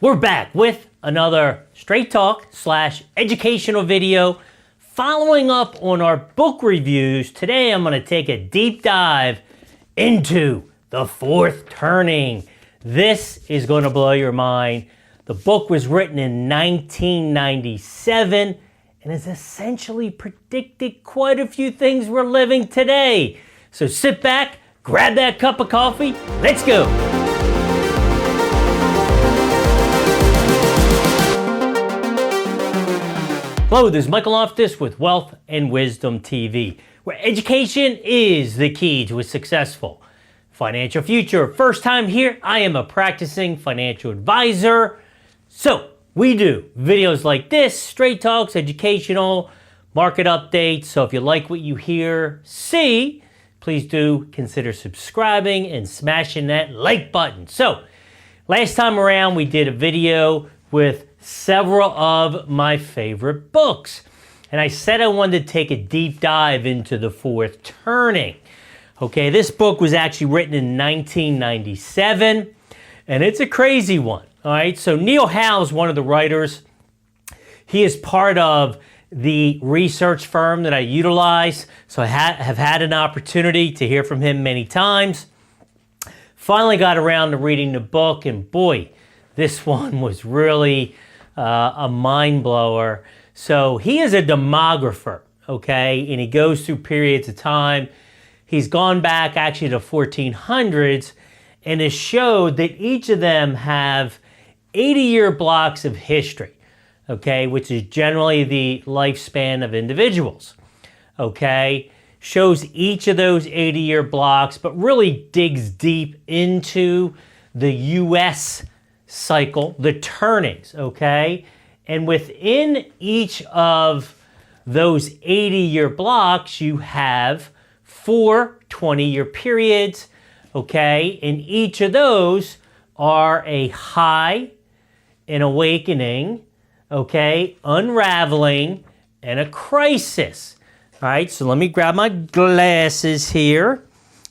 We're back with another straight talk / educational video following up on our book reviews. Today I'm going to take a deep dive into The Fourth Turning. This is going to blow your mind. The book was written in 1997 and has essentially predicted quite a few things we're living today. So sit back, grab that cup of coffee, let's go. Hello, this is Michael Loftus with Wealth and Wisdom TV, where education is the key to a successful financial future. First time here, I am a practicing financial advisor. So we do videos like this, straight talks, educational, market updates. So if you like what you hear, see, please do consider subscribing and smashing that like button. So last time around, we did a video with several of my favorite books. And I said I wanted to take a deep dive into The Fourth Turning. Okay, this book was actually written in 1997, and it's a crazy one. All right, so Neil Howe is one of the writers. He is part of the research firm that I utilize, so I have had an opportunity to hear from him many times. Finally got around to reading the book, and boy, this one was really a mind blower. So he is a demographer, okay, and he goes through periods of time. He's gone back actually to 1400s and has showed that each of them have 80-year blocks of history, okay, which is generally the lifespan of individuals, okay. Shows each of those 80-year blocks, but really digs deep into the U.S. cycle, the turnings, okay? And within each of those 80-year blocks, you have 4 20-year periods, okay? And each of those are a high, an awakening, okay, unraveling, and a crisis. All right, so let me grab my glasses here.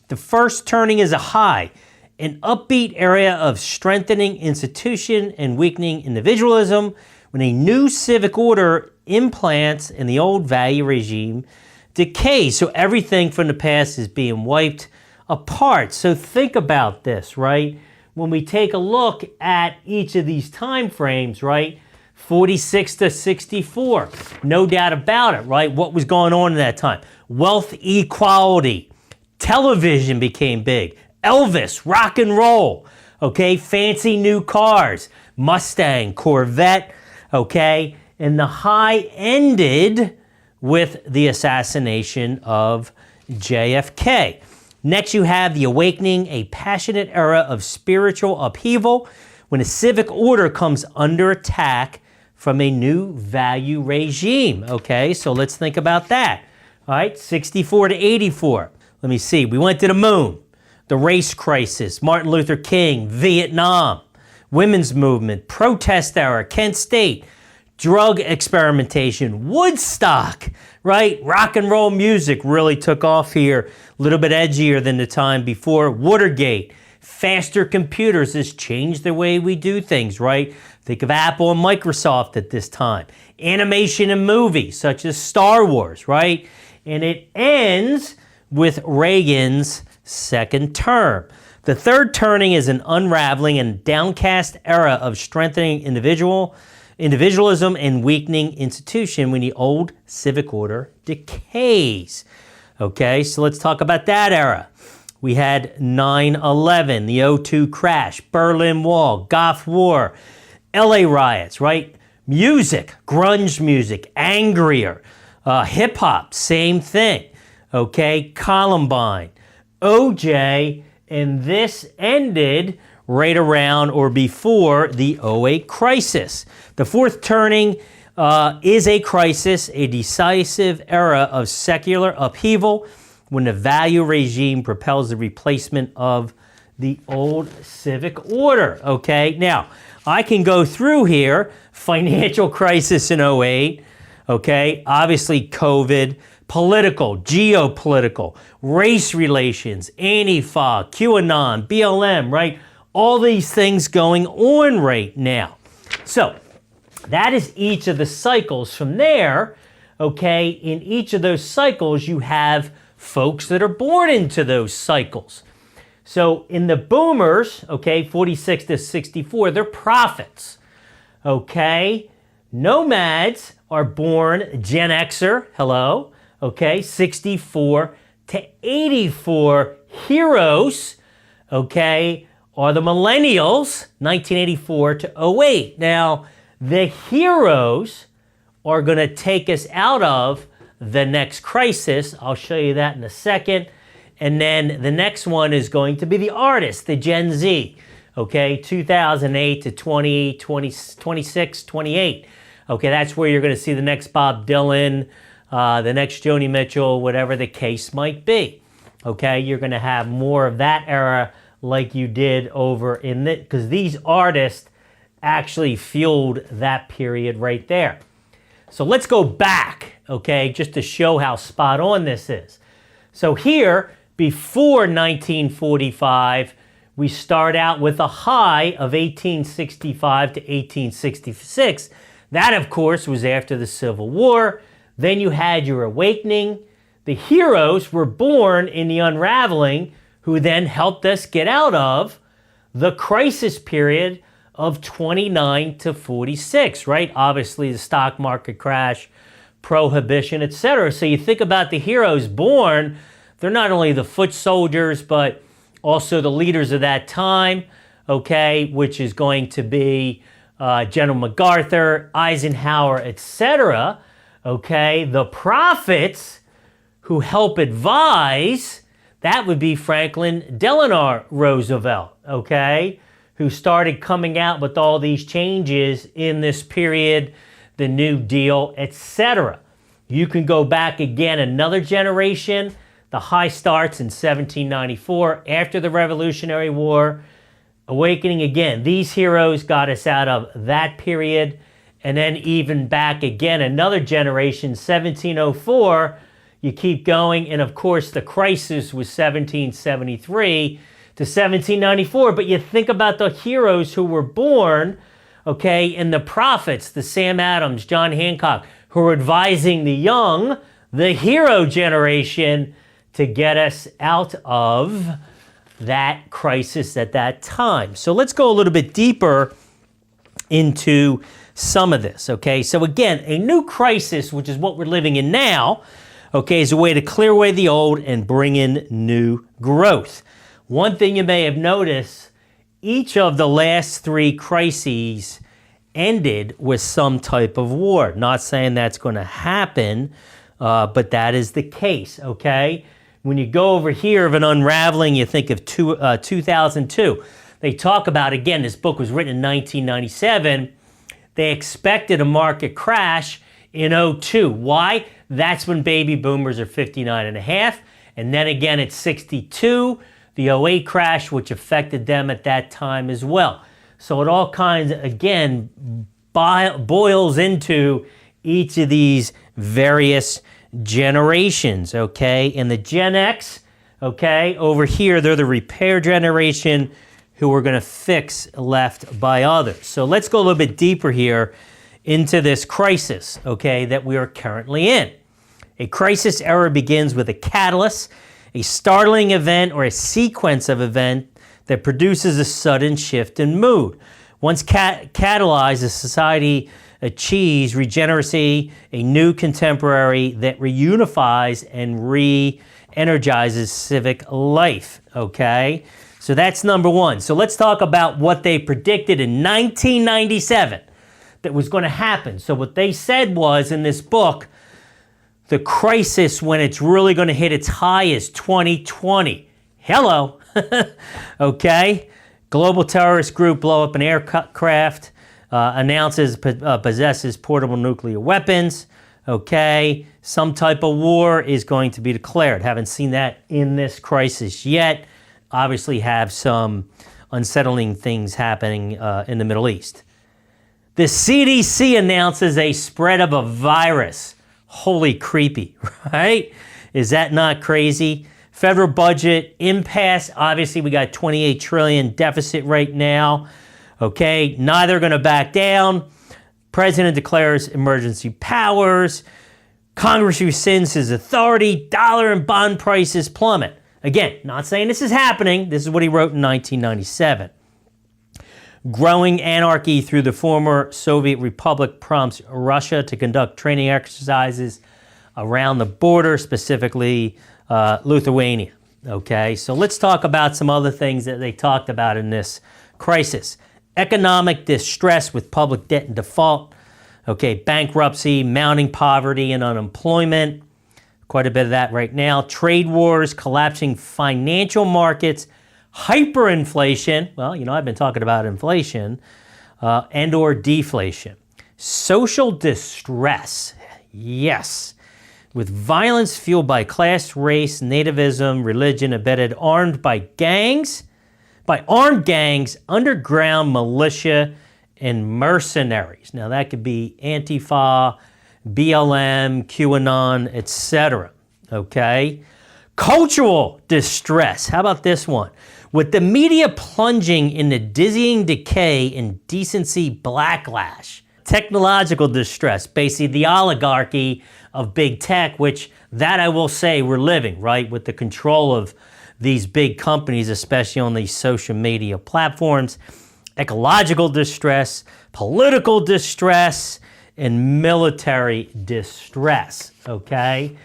The first turning is a high, an upbeat area of strengthening institution and weakening individualism when a new civic order implants and the old value regime decays. So everything from the past is being wiped apart. So think about this, right? When we take a look at each of these time frames, right? 46 to 64, no doubt about it, right? What was going on in that time? Wealth equality, television became big, Elvis, rock and roll, okay? Fancy new cars, Mustang, Corvette, okay? And the high ended with the assassination of JFK. Next, you have the awakening, a passionate era of spiritual upheaval when a civic order comes under attack from a new value regime, okay? So let's think about that, all right? 64 to 84. Let me see. We went to the moon. The race crisis, Martin Luther King, Vietnam, women's movement, protest era, Kent State, drug experimentation, Woodstock, right? Rock and roll music really took off here, a little bit edgier than the time before. Watergate, faster computers has changed the way we do things, right? Think of Apple and Microsoft at this time. Animation and movies, such as Star Wars, right? And it ends with Reagan's second term. The third turning is an unraveling and downcast era of strengthening individualism and weakening institution when the old civic order decays. Okay, so let's talk about that era. We had 9/11, the '02 crash, Berlin Wall, Gulf War, LA riots, right? Music, grunge music, angrier. Hip hop, same thing. Okay, Columbine, OJ, and this ended right around or before the '08 crisis. The fourth turning is a crisis, a decisive era of secular upheaval when the value regime propels the replacement of the old civic order, okay? Now, I can go through here, financial crisis in '08, okay? Obviously COVID, political, geopolitical, race relations, Antifa, QAnon, BLM, right? All these things going on right now. So that is each of the cycles. From there, okay, in each of those cycles, you have folks that are born into those cycles. So in the boomers, okay, 46 to 64, they're prophets, okay? Nomads are born Gen Xer, hello, okay, 64 to 84. Heroes, okay, are the millennials, 1984 to 08. Now, the heroes are going to take us out of the next crisis. I'll show you that in a second. And then the next one is going to be the artists, the Gen Z, okay, 2008 to 26, 28. Okay, that's where you're going to see the next Bob Dylan, the next Joni Mitchell, whatever the case might be. Okay, you're going to have more of that era like you did over in the, because these artists actually fueled that period right there. So let's go back, okay, just to show how spot on this is. So here, before 1945, we start out with a high of 1865 to 1866. That, of course, was after the Civil War. Then you had your awakening. The heroes were born in the unraveling, who then helped us get out of the crisis period of 29 to 46, right? Obviously, the stock market crash, prohibition, etc. So you think about the heroes born, they're not only the foot soldiers, but also the leaders of that time, okay, which is going to be General MacArthur, Eisenhower, etc. Okay, the prophets who help advise, that would be Franklin Delano Roosevelt, okay, who started coming out with all these changes in this period, the New Deal, etc. You can go back again another generation. The high starts in 1794 after the Revolutionary War. Awakening again. These heroes got us out of that period. And then even back again, another generation, 1704, you keep going. And of course, the crisis was 1773 to 1794. But you think about the heroes who were born, okay, and the prophets, the Sam Adams, John Hancock, who were advising the young, the hero generation, to get us out of that crisis at that time. So let's go a little bit deeper into some of this, okay? So again, a new crisis, which is what we're living in now, okay, is a way to clear away the old and bring in new growth. One thing you may have noticed, each of the last three crises ended with some type of war. Not saying that's going to happen, but that is the case, okay? When you go over here of an unraveling, you think of 2002. They talk about, again, this book was written in 1997. They expected a market crash in 2002. Why? That's when baby boomers are 59 and a half. And then again at 62, the 08 crash, which affected them at that time as well. So it all kinds of, again, boils into each of these various generations, okay? And the Gen X, okay, over here, they're the repair generation who are going to fix left by others. So let's go a little bit deeper here into this crisis, okay, that we are currently in. A crisis era begins with a catalyst, a startling event or a sequence of events that produces a sudden shift in mood. Once catalyzed, a society achieves regeneracy, a new contemporary that reunifies and re-energizes civic life, okay? So that's number one. So let's talk about what they predicted in 1997 that was going to happen. So what they said was in this book, the crisis when it's really going to hit its high is 2020. Hello, okay? Global terrorist group blow up an aircraft, announces possesses portable nuclear weapons, okay? Some type of war is going to be declared. Haven't seen that in this crisis yet. Obviously have some unsettling things happening in the Middle East. The CDC announces a spread of a virus. Holy creepy, right? Is that not crazy? Federal budget impasse. Obviously, we got $28 trillion deficit right now. Okay, neither going to back down. President declares emergency powers. Congress rescinds his authority. Dollar and bond prices plummet. Again, not saying this is happening. This is what he wrote in 1997. Growing anarchy through the former Soviet Republic prompts Russia to conduct training exercises around the border, specifically Lithuania. Okay, so let's talk about some other things that they talked about in this crisis. Economic distress with public debt and default. Okay, bankruptcy, mounting poverty and unemployment. Quite a bit of that right now. Trade wars, collapsing financial markets, hyperinflation. Well, you know, I've been talking about inflation and or deflation. Social distress. Yes. With violence fueled by class, race, nativism, religion, embedded, armed armed gangs, underground militia, and mercenaries. Now that could be Antifa, BLM, QAnon, etc. Okay? Cultural distress. How about this one? With the media plunging into dizzying decay and decency backlash. Technological distress, basically the oligarchy of big tech, which that I will say we're living, right? With the control of these big companies, especially on these social media platforms. Ecological distress, political distress, and military distress, okay?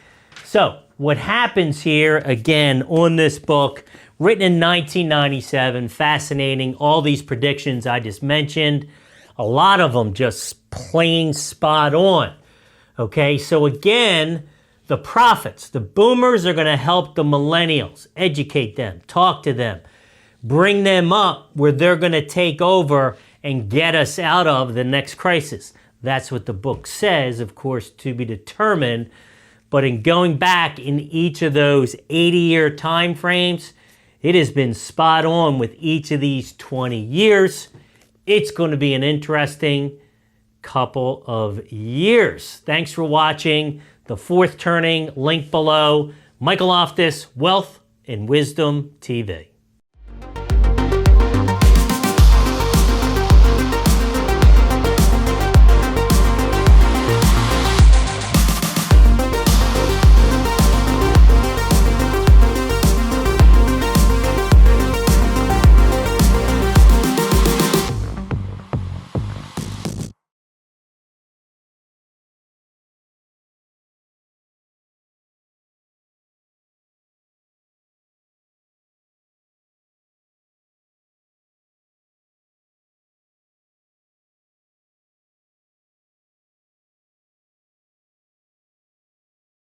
So what happens here, again, on this book, written in 1997, fascinating, all these predictions I just mentioned, a lot of them just plain spot on, okay? So again, the prophets, the boomers are gonna help the millennials, educate them, talk to them, bring them up where they're going to take over and get us out of the next crisis. That's what the book says, of course, to be determined. But in going back in each of those 80-year time frames, it has been spot on with each of these 20 years. It's going to be an interesting couple of years. Thanks for watching. The Fourth Turning, link below. Michael Loftus, Wealth and Wisdom TV.